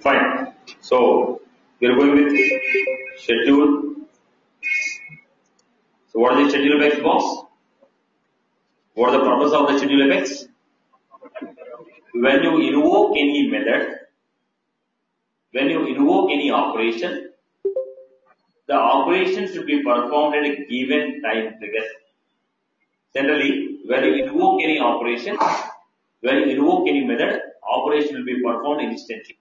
Fine. So we are going with schedule. So what is the schedule effects box? What is the purpose of the schedule effects? When you invoke any method, when you invoke any operation, the operation should be performed at a given time trigger. Generally, when you invoke any operation, when you invoke any method, operation will be performed instantly.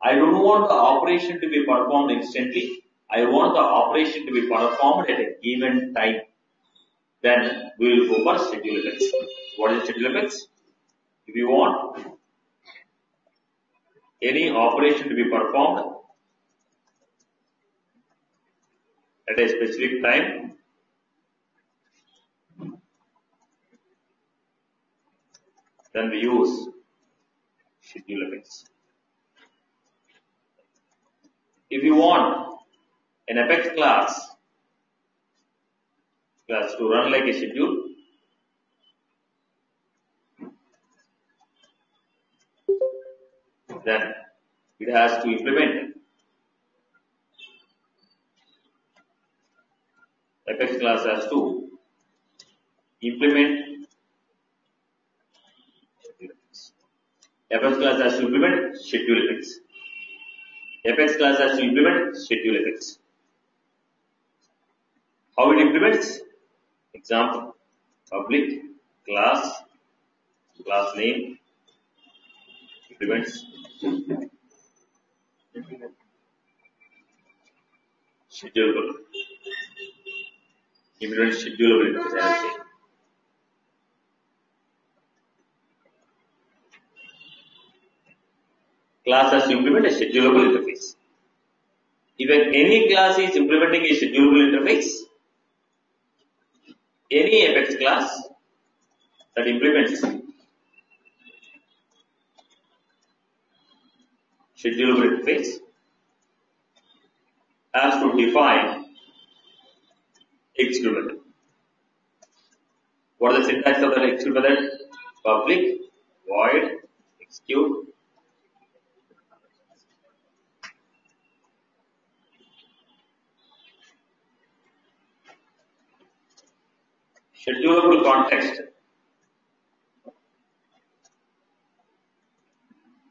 I don't want the operation to be performed instantly. I want the operation to be performed at a given time. Then we will go for schedule effects. What is schedule effects? If you want any operation to be performed at a specific time, then we use schedule effects. If you want an Apex class to run like a schedule, then it has to implement Apex class has to implement Apex class has to implement schedule effects. Apex class has to implement schedule effects. How it implements? Example: public class name implements schedulable. Implements schedulable interface, I will say. Class has to implement a schedulable interface. If any class is implementing a schedulable interface, any Apex class that implements schedulable interface has to define execute method. What is the syntax of the execute method? Public void execute. Schedulable context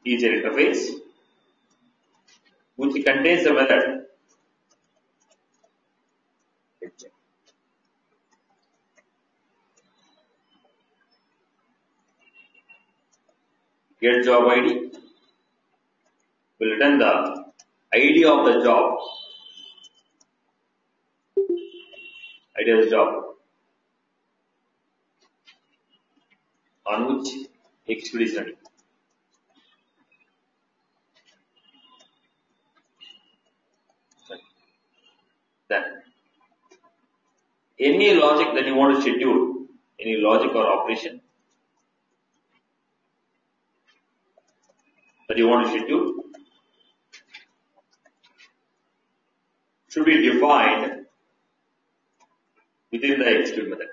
is an interface which contains a method get job ID will return the ID of the job, on which execute is running. Then any logic that you want to schedule, any logic or operation that you want to schedule should be defined within the execute method.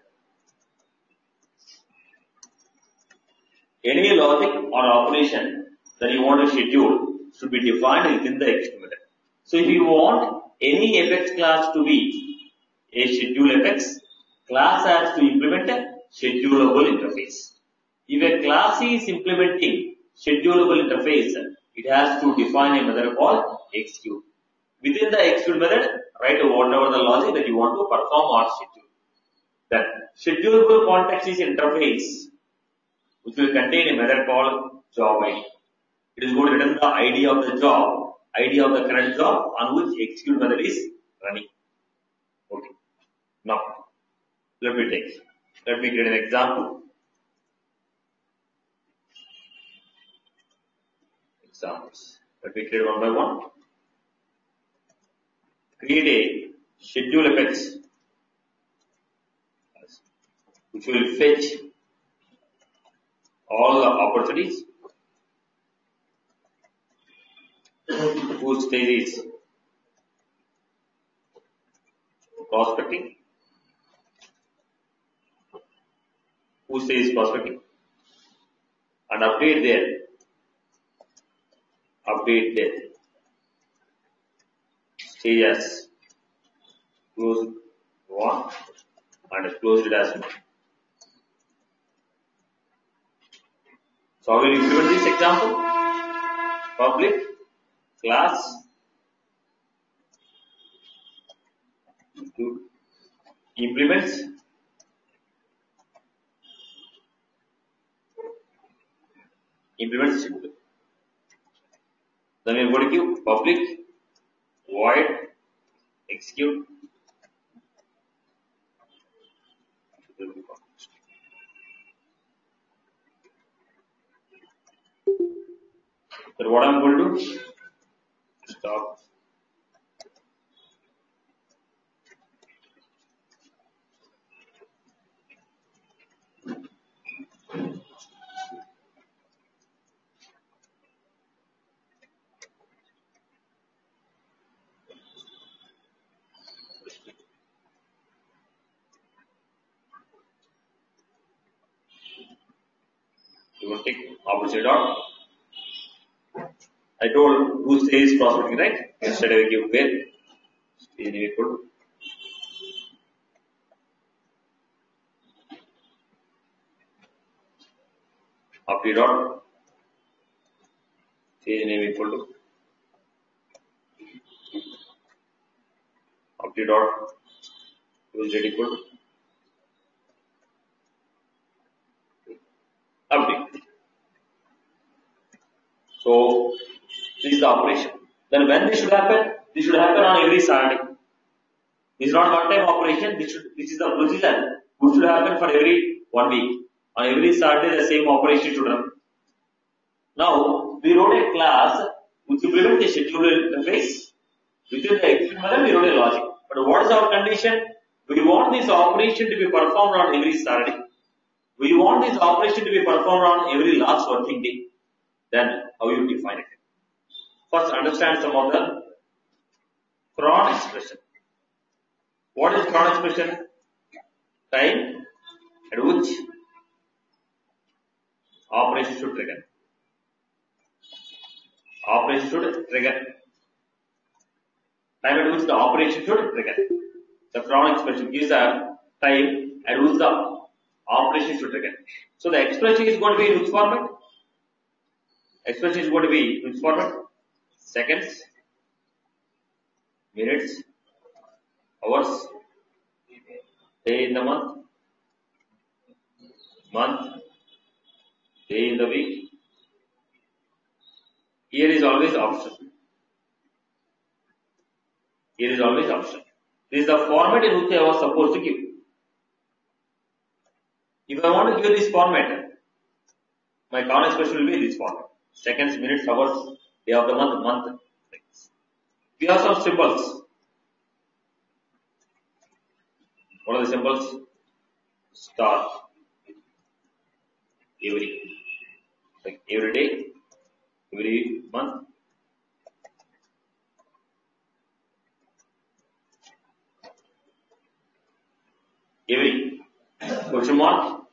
Any logic or operation that you want to schedule should be defined within the execute method. So if you want any Apex class to be a schedule Apex, class has to implement a schedulable interface. If a class is implementing schedulable interface, it has to define a method called execute. Within the execute method, write whatever the logic that you want to perform or schedule. Then schedulable context is interface which will contain a method called job ID. It is going to return the ID of the job, ID of the current job on which execute method is running. Okay. Now, let me create an example. Examples. Let me create one by one. Create a schedule Apex which will fetch all the opportunities whose stage is prospecting, and update their update date, stage as closed one and closed it as one. So I will implement this example. Public class to implements schedule. Then we are going to give public void execute so what I am going to do, stop you will take opposite dot. I told who stays prospecting, right? Instead I will give where is equal update dot stage name equal to update dot use date equal to update. So this is the operation. Then when this should happen? This should happen on every Saturday. This is not one-time operation. This is the procedure which should happen for every 1 week. On every Saturday, the same operation should run. Now we wrote a class which implements the schedule interface. Within the XML, we wrote a logic. But what is our condition? We want this operation to be performed on every Saturday. We want this operation to be performed on every last working day. Then how you define it? First, understand some of the cron expression. What is cron expression? Time at which operation should trigger. Operation should trigger. Time at which the operation should trigger. The cron expression gives a time at which the operation should trigger. So the expression is going to be in which format? Expression is going to be in which format? Seconds, minutes, hours, day in the month, day in the week. Here is always option. Here is always option. This is the format in which I was supposed to give. If I want to give this format, my cron expression will be this format. Seconds, minutes, hours, day of the month. We have some symbols. What are the symbols? Star. Every. Like every day, every month. Every. Question mark.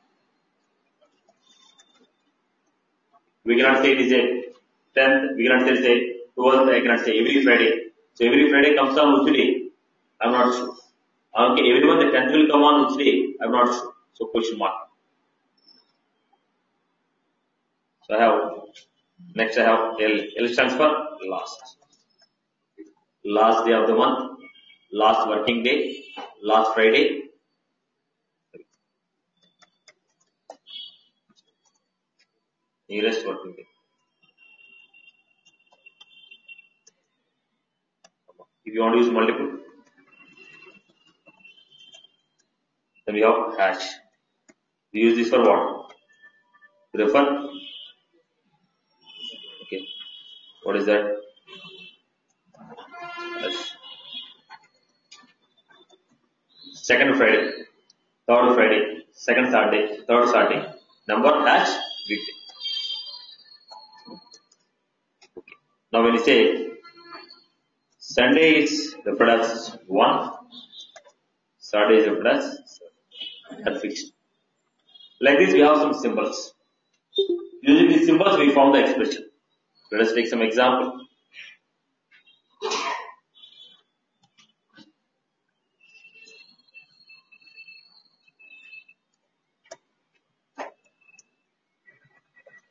We cannot say it is a 10th, we cannot say it is a 12th, I cannot say every Friday. So every Friday comes on which day? I am not sure. Okay, every month the 10th will come on which day? I am not sure. So question mark. So I have, next I have L stands for last. Last day of the month, last working day, last Friday. Nearest working day. If you want to use multiple, then we have hash. We use this for what? Refer. Okay. What is that? Hash. Second Friday, third Friday, second Saturday, third Saturday. Number hash weekday. Now when you say Sunday is referred as 1, Saturday is referred as are fixed. Like this we have some symbols. Using these symbols we form the expression. Let us take some example.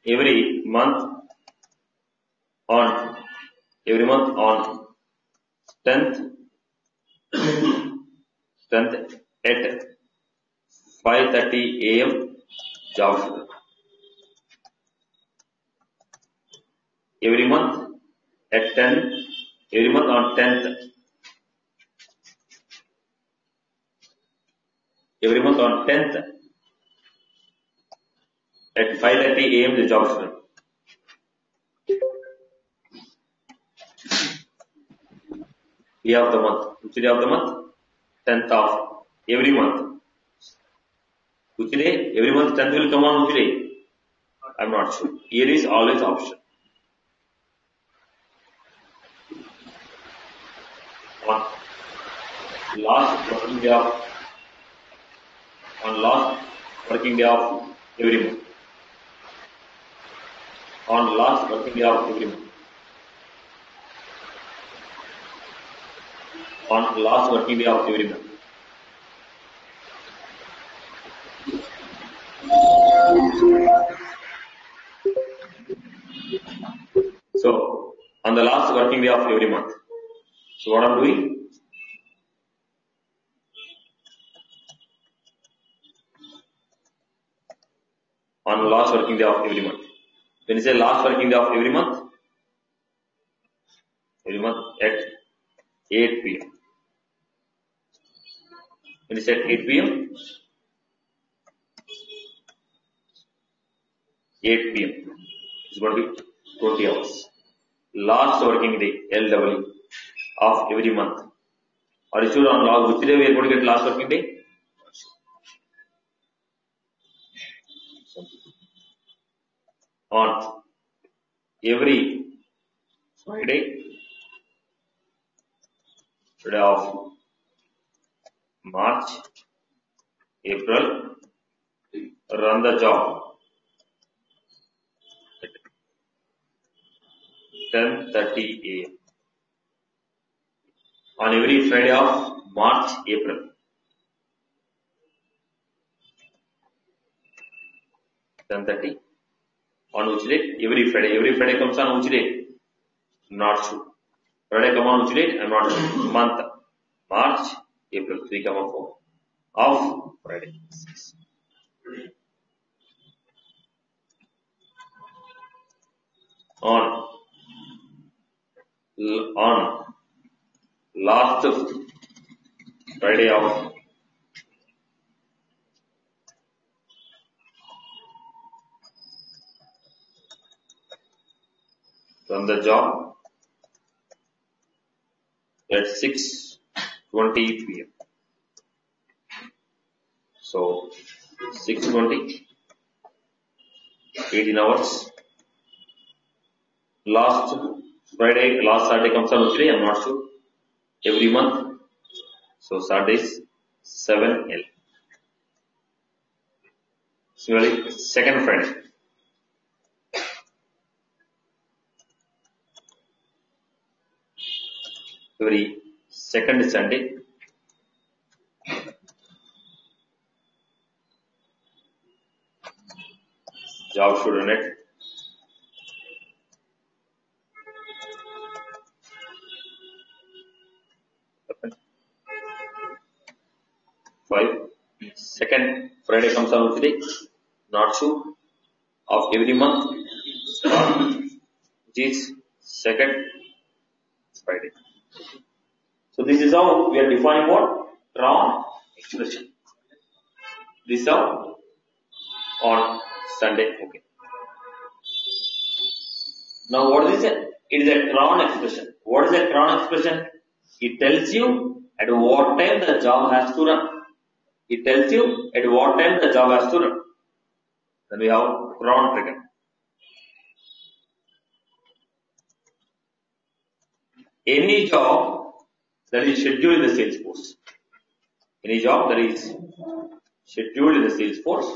Every month on 10th at 5:30 a.m. job schedule. Every month at 10, every month on 10th, every month on 10th at 5:30 a.m. the job schedule. Day of the month. Which day of the month? 10th of every month. Which day? Every month 10th will come on which day? I'm not sure. Here is always option. On last working day of every month. On last working day of every month. On last working day of every month. So, on the last working day of every month. So, what I'm doing? On the last working day of every month. When you say last working day of every month at 8 p.m. When you say at 8 p.m., 8 p.m. is going to be 20 hours. Last working day, LW, of every month. Are you sure on last, which day we are going to get last working day? On every Friday of March, April, run the job at 10:30 a.m. On every Friday of March, April. 10:30. On which day? Every Friday. Every Friday comes on which day? Not sure. Friday come on which day? I'm not sure. Month. March, April, 3, 4. Of Friday. On last Friday of run the job at 6:20 p.m. So 6:20, 18 hours. Last Friday, last Saturday comes on which day? I'm not sure. Every month. So Saturday is 7L. Similarly, second Friday. Every second Sunday. Job should run at 5. Second Friday comes on which day? Not sure. Of every month, which is second Friday. So this is how we are defining what? Round expression. This is how on Sunday. Okay. Now what is it? It is a Crown expression. What is a Crown expression? It tells you at what time the job has to run. It tells you at what time the job has to run. Then we have Crown trigger. Any job that is scheduled in the Salesforce. Any job that is scheduled in the Salesforce.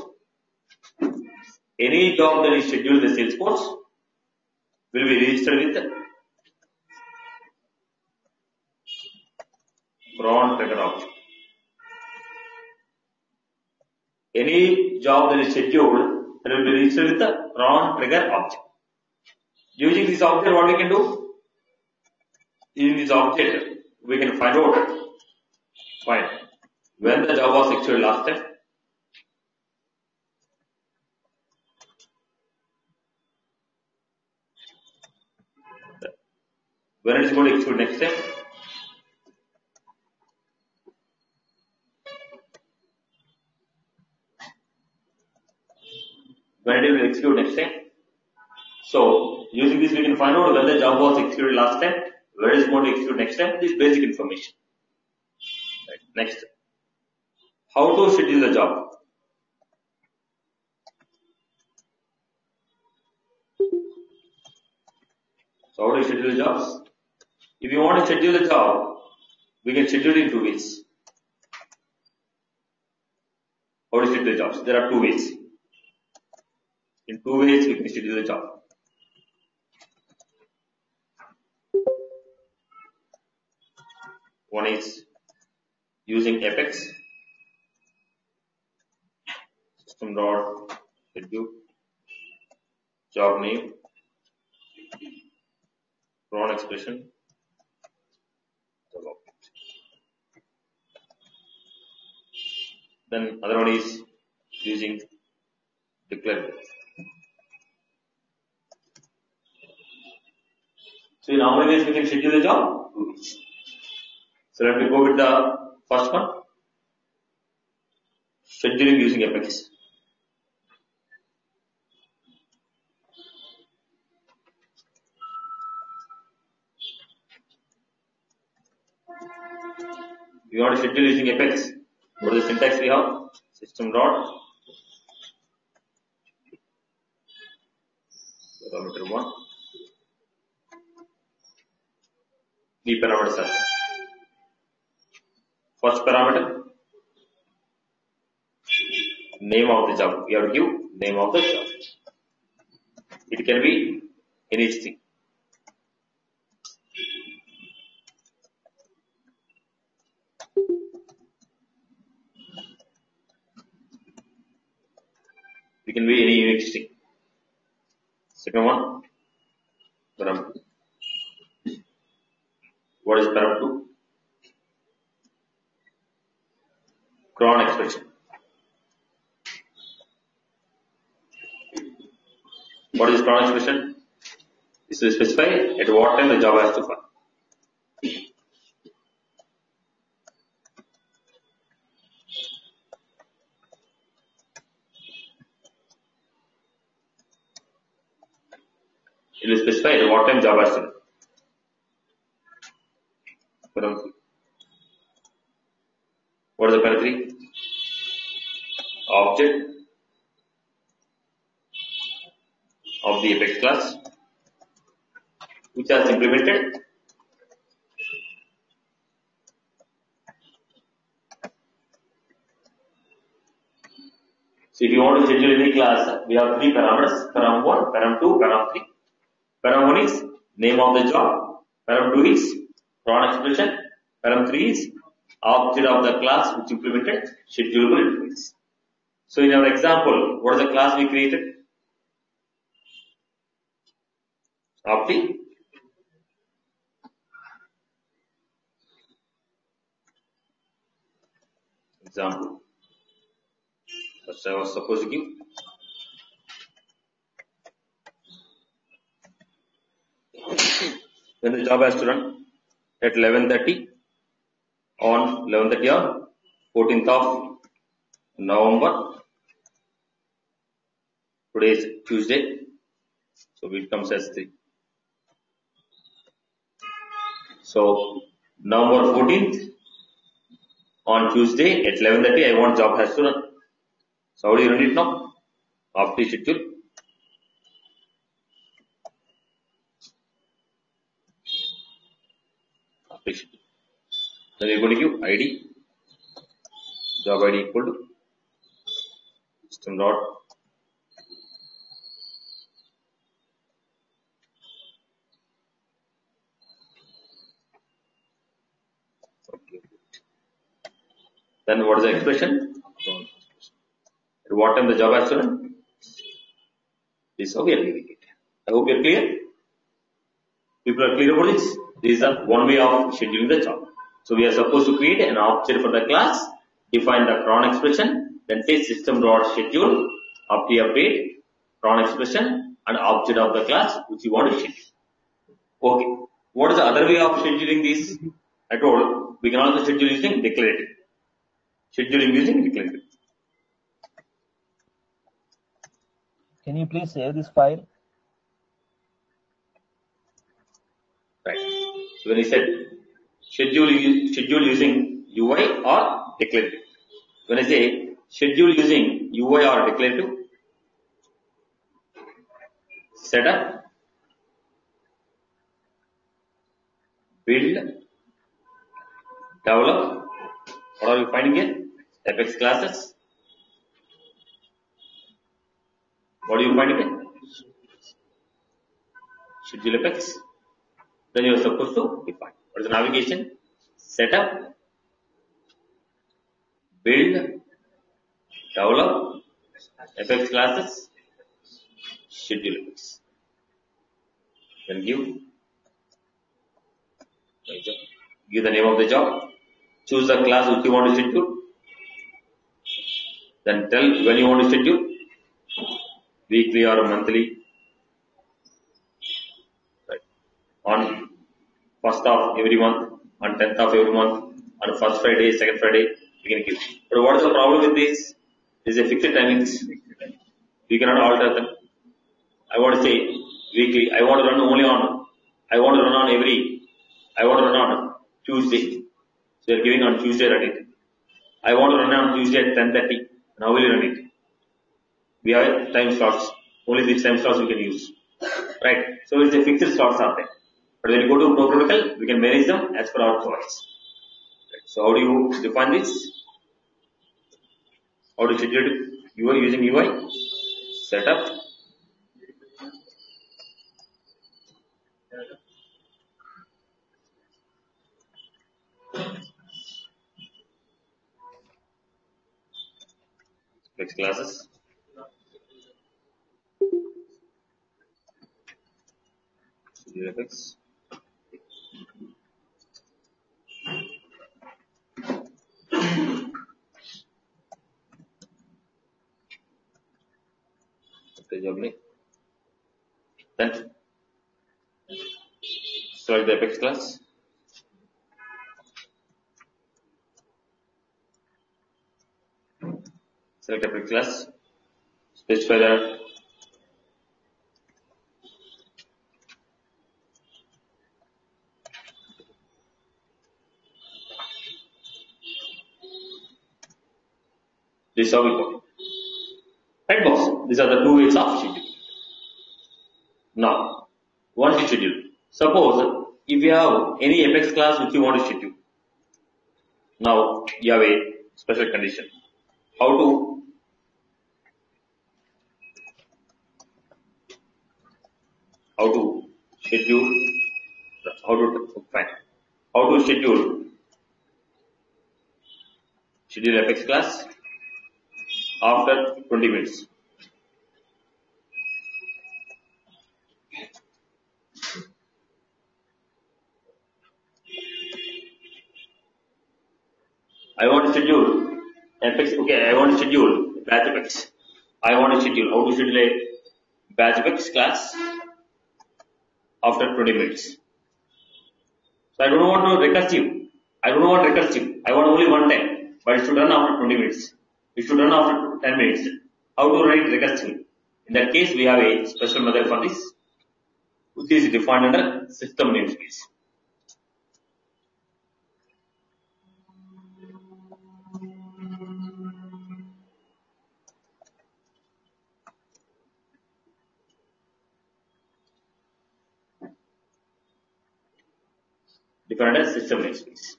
Any job that is scheduled in the Salesforce will be registered with cron trigger object. Any job that is scheduled that will be registered with the cron trigger object. Using this object, what we can do? In this object, we can find out when the job was executed last time, when it is going to execute next time, when it will execute next time. So, using this we can find out when the job was executed last time, where it is going to execute next time, this basic information. Right. Next, how to schedule the job. So, how do you schedule the jobs? If you want to schedule the job, we can schedule it in 2 ways. How to schedule the jobs? There are 2 ways. In 2 ways we can schedule the job. One is using Apex, system dot schedule, job name, cron expression, job object. Then other one is using declare. So in how many ways we can schedule the job? 2 ways. So let me go with the first one. Scheduling using Apex. We want to schedule using Apex. What is the syntax we have? System dot parameter 1. The parameters are first parameter, name of the job. We have to give name of the job. It can be anything. It can be any unique string. Second one, param. What is param 2? Cron expression. What is cron expression? This will specify at what time the job has to fire. It will specify at what time job has to run. What is the param 3? Object of the Apex class which has implemented so if you want to schedule any class, we have 3 parameters, param 1, param 2, param 3. Param 1 is name of the job, param 2 is cron expression, param 3 is object of the class which implemented schedulable interface. So in our example, what is the class we created? Of the example. First I was supposed to give when the job has to run at 11:30 on 11:30 on 14th of November. Today is Tuesday, so it comes as 3. So November 14th on Tuesday at 11:30 I want job has to run. So how do you run it now? After schedule. After schedule. Then we are going to give ID, job ID equal to system dot Then what is the expression? At what time the job has to run? This is how we are giving it. I hope you are clear. People are clear about this. This is the one way of scheduling the job. So we are supposed to create an object for the class, define the cron expression, then say system.schedule, update cron expression and object of the class which you want to schedule. Okay. What is the other way of scheduling this? I told we can also schedule using declarative. Scheduling using declarative. Can you please save this file? Right. So when he said schedule using UI or declarative. When I say schedule using UI or declarative, setup, build, develop. What are you finding here? Apex classes. What are you finding here? Schedule Apex. Then you are supposed to define. What is the navigation? Setup, build, develop, Apex classes, schedule Apex. Then give the name of the job. Choose the class which you want to schedule. Then tell when you want to schedule. Weekly or monthly. Right. On 1st of every month, on 10th of every month, on first Friday, second Friday, we can give. But what is the problem with this? This is a fixed timings. We cannot alter them. I want to say weekly. I want to run on Tuesday. So we are giving on Tuesday, run it. I want to run on Tuesday at 10:30. Now we will run it. We have time slots. Only these time slots we can use. Right. So it's a fixed slots are there. But when you go to protocol, we can manage them as per our choice. Right. So how do you define this? How to schedule it? UI using UI. Setup. Next classes. Effects. Okay, then select the Apex class. Select Apex class. Specify the this is how we go. Right, boss? These are the two ways of scheduling. Now, once you schedule, suppose if you have any Apex class which you want to schedule, now you have a special condition. How to schedule? How to schedule Apex class after 20 minutes. I want to schedule Apex. Okay, I want to schedule batch Apex. I want to schedule how to schedule a batch Apex class after 20 minutes. So I don't want recursive. I want only one time, but it should run after 20 minutes. It should run after 10 minutes. How to write recursive? In that case, we have a special method for this, which is defined under system namespace. Defined as system namespace.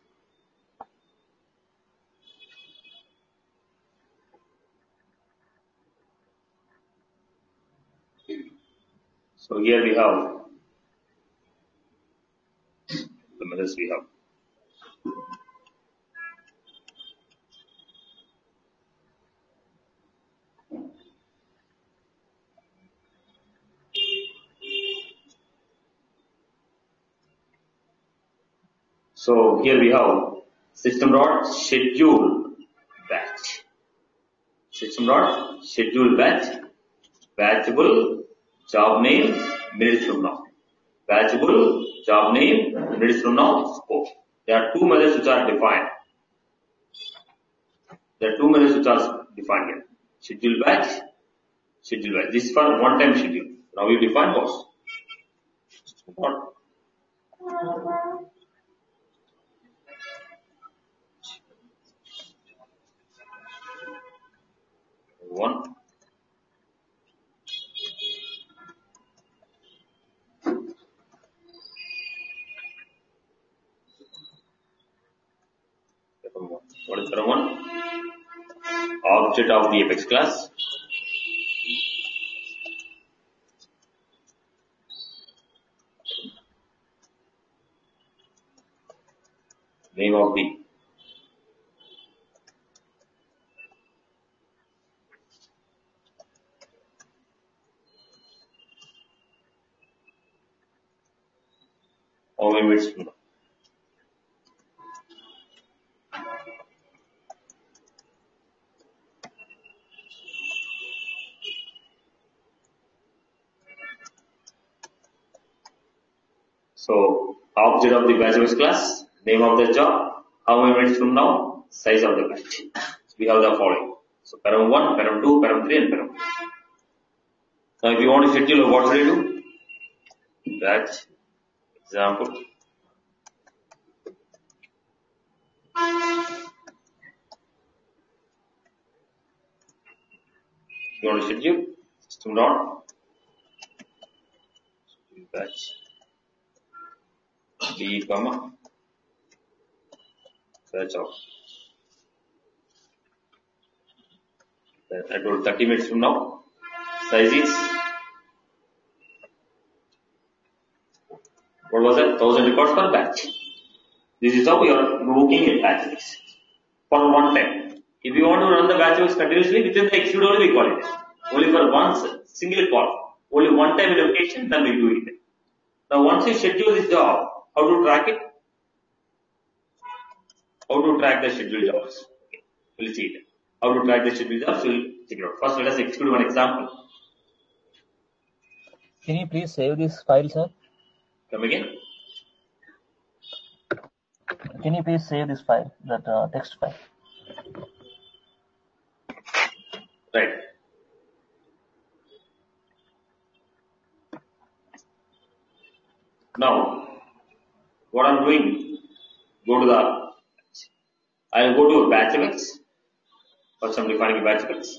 So here we have the methods we have. So here we have system dot schedule batch. System dot schedule batch. Batchable job name minutes from now. Batchable job name minutes from now scope. There are two methods which are defined. There are two methods which are defined here. Schedule batch, schedule batch. This is for one-time schedule. Now we define what? One. What is the one? Object of the apex class. Name of the minutes from now. So object of the batch class, name of the job, how many minutes from now, size of the batch. So we have the following. So param 1, param 2, param 3 and param 4. Now if you want to schedule, what should I do? Batch example. You want to schedule system dot batch b comma batch of. I told 30 minutes from now. Size is what was that? 1000 records per batch. This is how we are looking at batch mix for one time. If you want to run the batch mix continuously within the execute only we call it. Only for one single call. Only one time in application, then we do it. Now once you schedule this job, how to track it? How to track the scheduled jobs? Okay, we'll see it. How to track the scheduled jobs? We'll check it out. First, let us execute one example. Can you please save this file, sir? Come again. Can you please save this file, that text file? Right. Now, what I'm doing, I'll go to batch effects. First I'm defining a batch effects.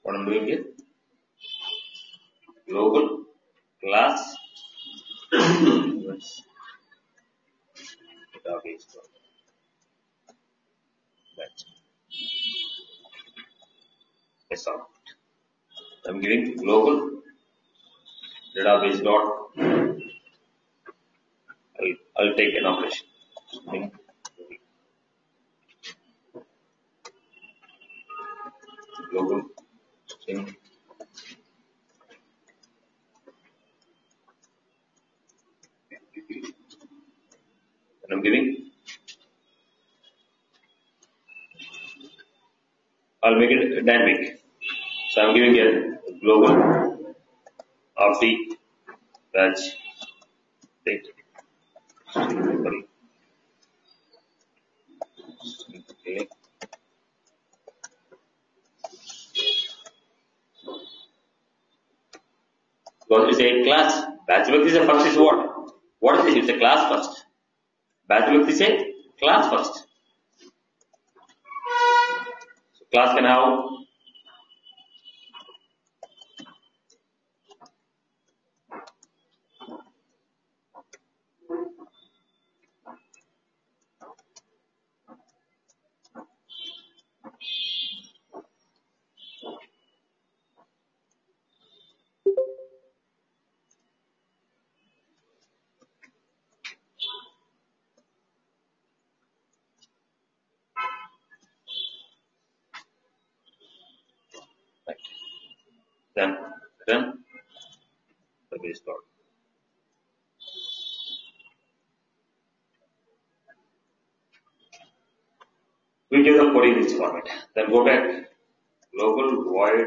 What I'm doing here, global class database batch. Yes, sir. I'm giving global database dot. I'll take an operation. Global string. And I'm giving. I'll make it dynamic. So I'm giving a global of the batch date. Sorry. Okay. Because it's a class. Batch vector is a first is what? What is it? It's a class first. Batch vector is a class first. So class can have Then return the base plot. We give the query in this format. Then go back, global void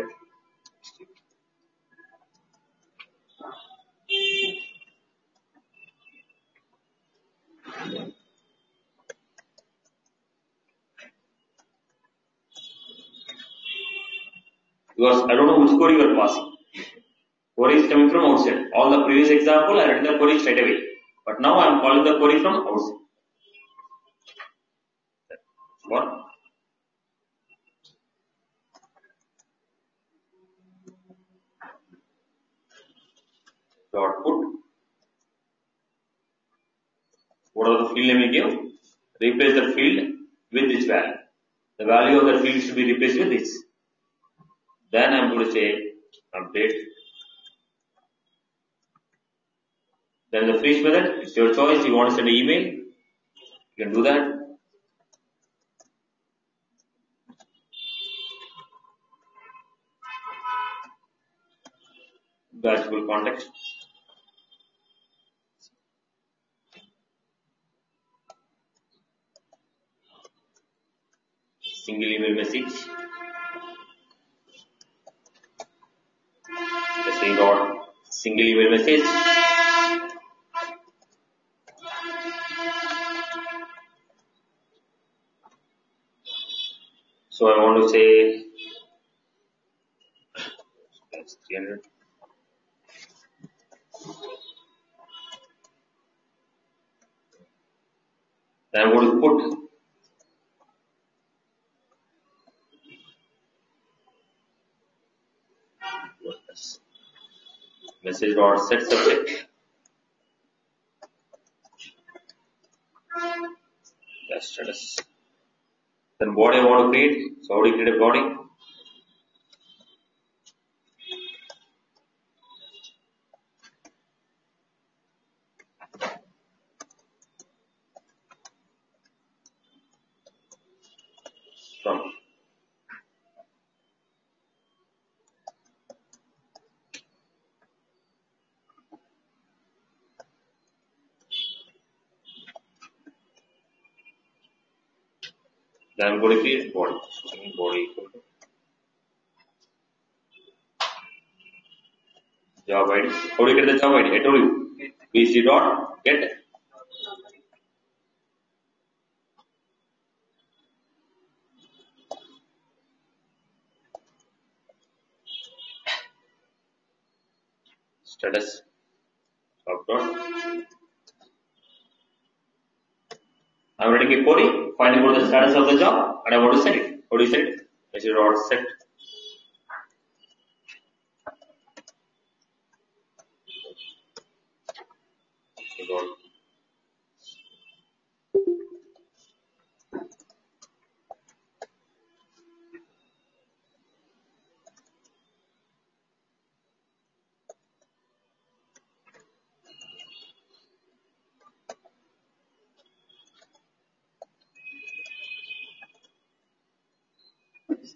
because I don't know which query you are passing. Query is coming from outside. All the previous example, I written the query straight away. But now I am calling the query from outside. What? Dot put. What are the field name we give? Replace the field with this value. The value of the field should be replaced with this. Then I am going to say update. Then the finish method, it's your choice. You want to send an email, you can do that. Batchable context. Single email message. Say dot single email message. So I want to say 300. Then I'm going to put message dot set subject. That's status. Then body I want to create. So how do you create a body? From then I'm going to create body. So body equal to job ID. How do you get the job ID? I told you. BC dot get status job dot. I'm writing a query, finding out the status of the job, and I want to set it. How do you set it? Message dot set.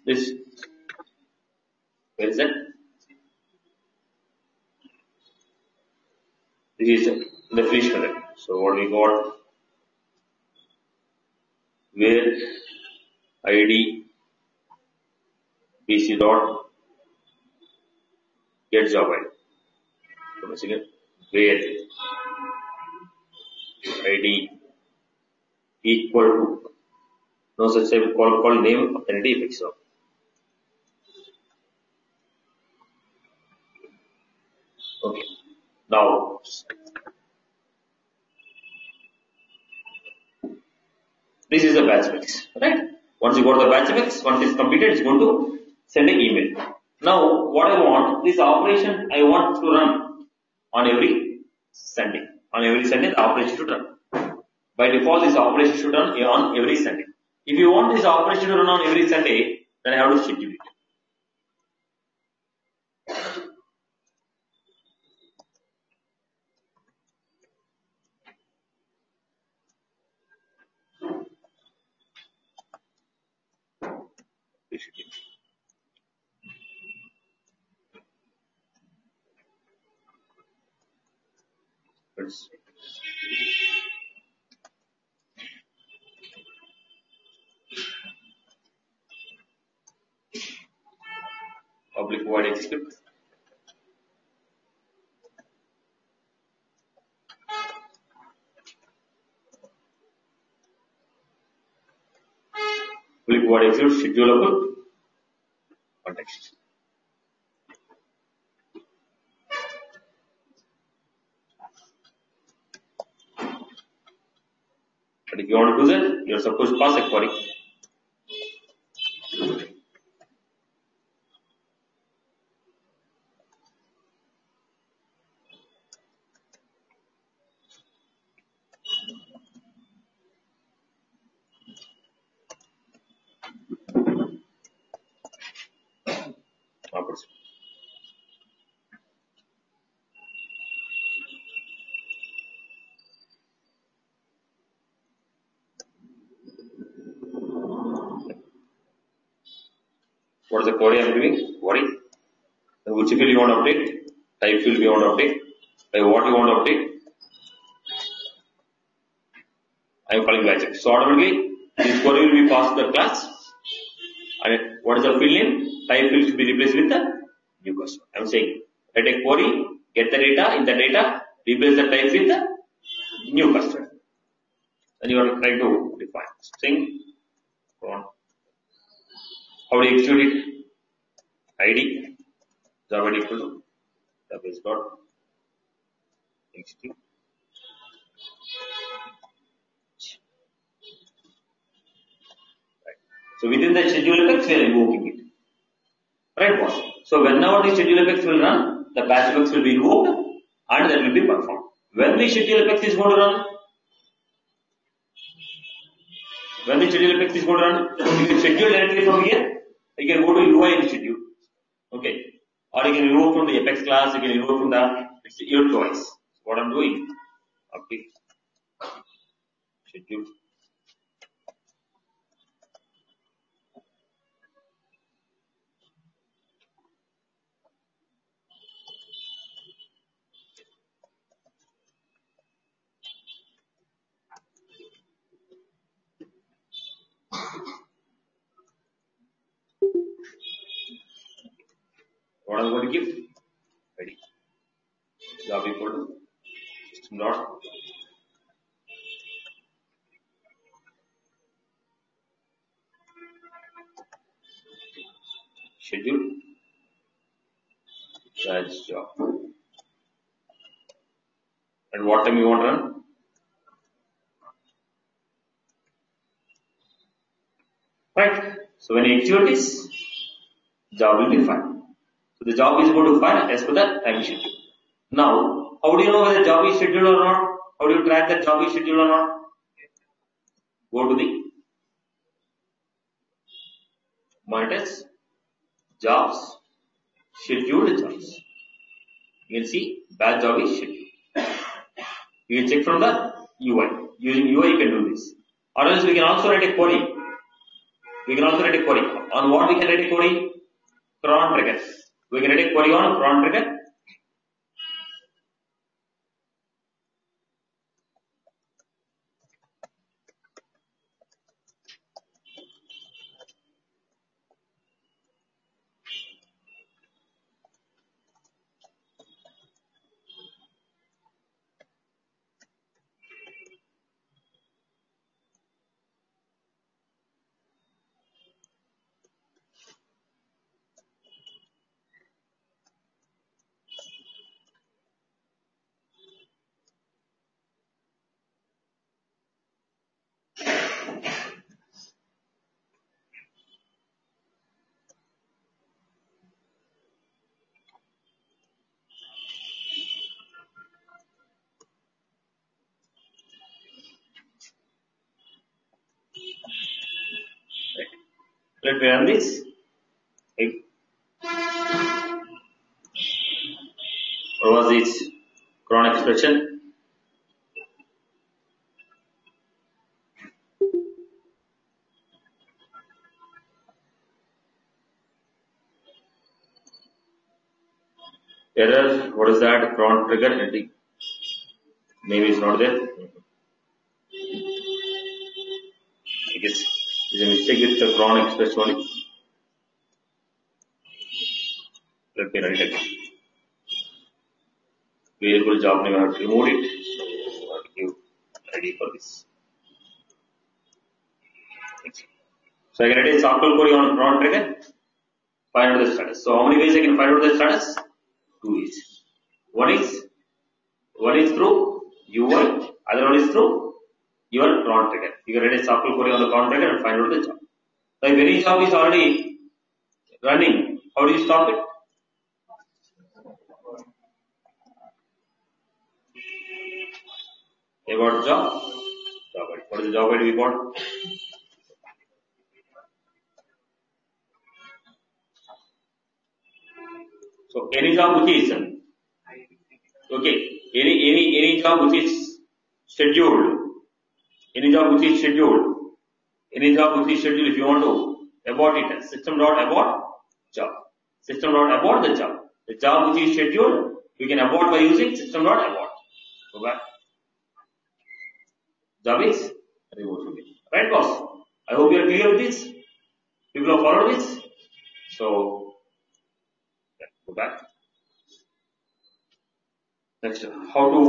This where is that? This is the finish method. So what we got? Where ID BC dot get job ID. So once again, where ID equal to no such thing called name of entity fixer. Okay. Now this is the batch mix, right? Once you got the batch mix, once it's completed, it's going to send an email. Now, what I want, this operation I want to run on every Sunday. On every Sunday, the operation should run. By default, this operation should run on every Sunday. If you want this operation to run on every Sunday, then I have to schedule it. Let's public void execute. Public void execute schedulable context. But if you want to do that, you are supposed to pass a query. What is the query I am doing? Query. Which field you want to update? Type field you want to update? By what you want to update? I am calling gadget. So automatically this query will be passed to the class. And what is the field name? Type field should be replaced with the new customer. I am saying let a query, get the data, in the data, replace the type with the new customer. Then you are trying to define string. Go on. How do you execute it? ID Java equal to database dot execute. Right. So within the schedule effects we are invoking it. Right, boss? So whenever the schedule effects will run, the batch effects will be invoked and that will be performed. When the schedule effects is going to run, you can schedule directly from here. You can go to UI and schedule. Okay. Or you can invoke from the Apex class, you can invoke from the, it's your choice. What I'm doing, okay. Schedule. What I'm going to give? Ready. Job equal to system dot schedule that's job. And what time you want to run? Right. So when you execute this, job will be fine. So the job is going to fire as per the time schedule. Now, how do you know whether job is scheduled or not? How do you track that job is scheduled or not? Go to the monitors, jobs, scheduled jobs. You can see batch job is scheduled. You can check from the UI. Using UI you can do this. Or else we can also write a query. On what we can write a query? Cron trigger. We can write a query on cron trigger. Let me run this. What was its cron expression? Error. What is that? Cron trigger ending. Name is not there. I guess there's a mistake with the Cron Express only. Let me write it. Variable job name, I have to remove it. So I'll give ID for this. So I can write a sample query on Cron trigger. Find out the status. So how many ways I can find out the status? 2 ways. One is through UI, other one is through your cron trigger. You can write a sample query on the cron trigger and find out the job. So if any job is already running, how do you stop it? About job ID. What is the job ID we got? So any job which is okay, any job which is scheduled, if you want to abort it, system.abort job. System.abort the job. The job which is scheduled, you can abort by using system.abort. Go back. Job is removed. Right, boss? I hope you are clear with this. People have followed this. So, go back. Next, how to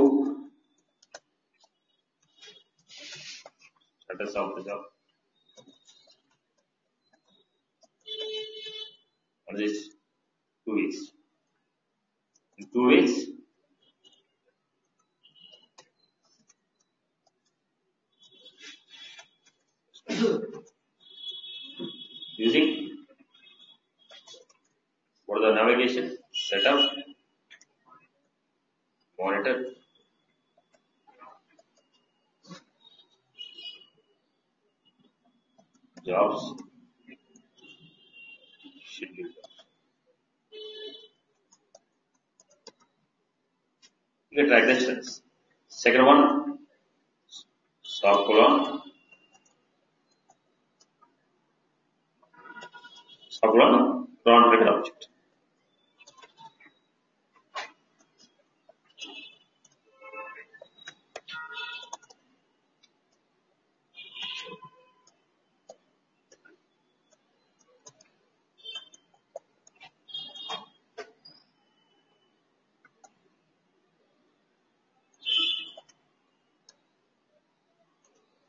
status of the job. What is this? 2 ways. In 2 ways. Using what is the navigation, setup, monitor, jobs, schedule. You can track the status. Second one, subcolon, cron trigger object.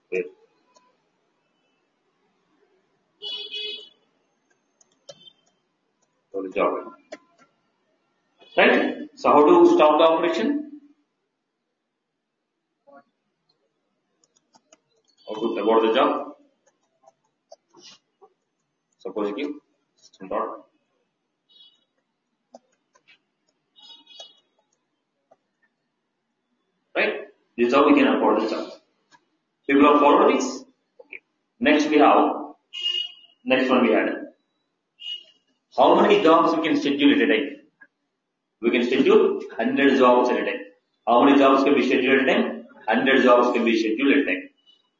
Okay. For the job. Right? So how to stop the operation? How to abort the job? Suppose you give system dot. Right? This is how we can abort the job. People have followed this. Okay. Next one we had. How many jobs we can schedule at a time? We can schedule 100 jobs at a time. How many jobs can be scheduled at a time? 100 jobs can be scheduled at a time.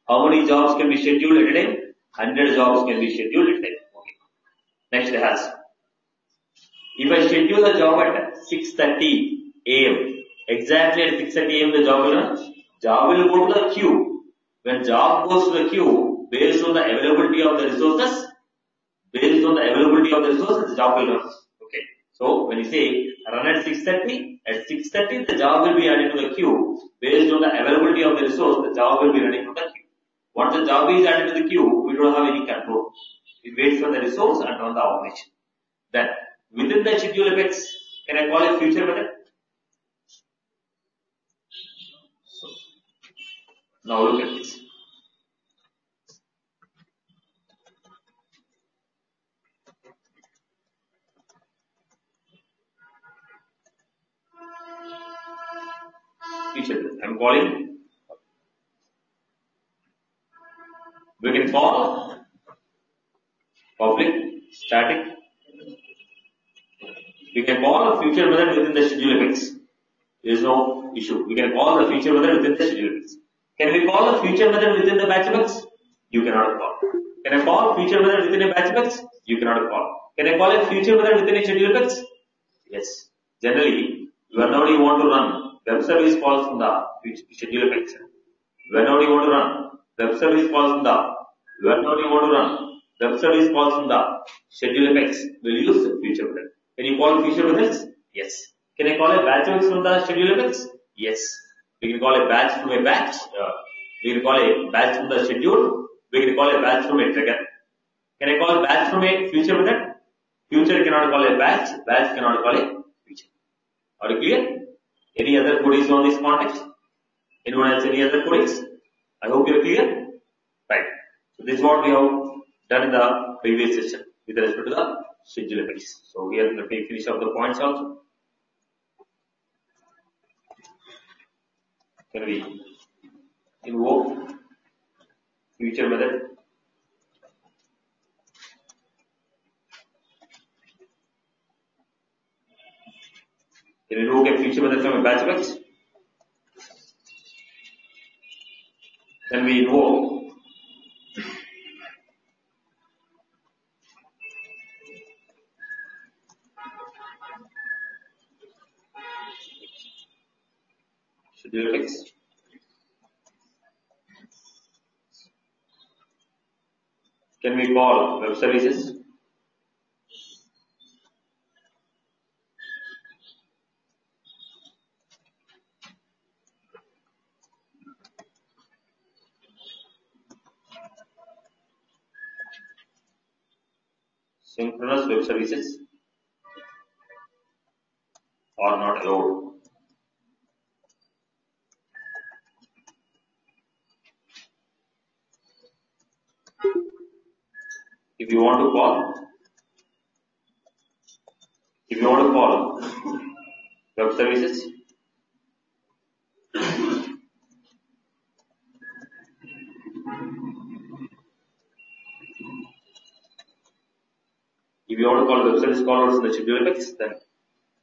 How many jobs can be scheduled at a time? 100 jobs can be scheduled at a time. Okay. Next it has. If I schedule the job at 6:30 a.m. exactly at 6:30 a.m. the job will run. Job will go to the queue. When job goes to the queue, based on the availability of the resources, the job will run. Okay. So when you say run at 6:30, at 6:30 the job will be added to the queue. Based on the availability of the resource, the job will be running to the queue. Once the job is added to the queue, we don't have any control. We wait for the resource and run the operation. Then within the schedule effects, can I call a future method? So now look at this. Future method. I'm calling. We can call public static. We can call a future method within the schedule effects. There is no issue. We can call the future method within the schedule effects. Can we call a future method within the batch effects? You cannot call. Can I call future method within a batch effects? You cannot call. Can I call a future method within a schedule effects? Yes. Generally, whenever you want to run web service falls in the schedule effects. Whenever you want to run, web service falls in the, whenever you want to run, web service falls in the schedule effects. We'll use future method. Can you call future methods? Yes. Can I call a batch effects from the schedule effects? Yes. We can call a batch from a batch. We can call a batch from the schedule. We can call a batch from a trigger. Can I call a batch from a future method? Future cannot call a batch. Batch cannot call a future. Are you clear? Any other queries on this context? Anyone else any other queries? I hope you are clear. Right. So this is what we have done in the previous session with respect to the schedule effects. So here let me finish up the points also. Can we invoke future method? Can we invoke a future method from a batch effects? Can we invoke schedule effects? Can we call web services? Synchronous web services are not allowed. If you want to call web services, if you want to call web service callers in the schedule effects, then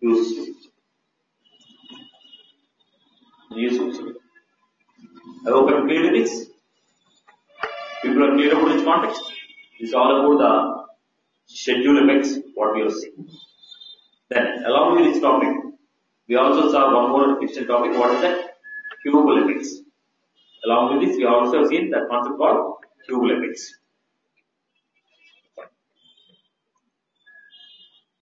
use switch. I hope I'm clear with this. People are clear about this context. This is all about the schedule effects, what we have seen. Then, along with this topic, we also saw one more additional topic. What is that? Queuable effects. Along with this, we also have seen that concept called queuable effects.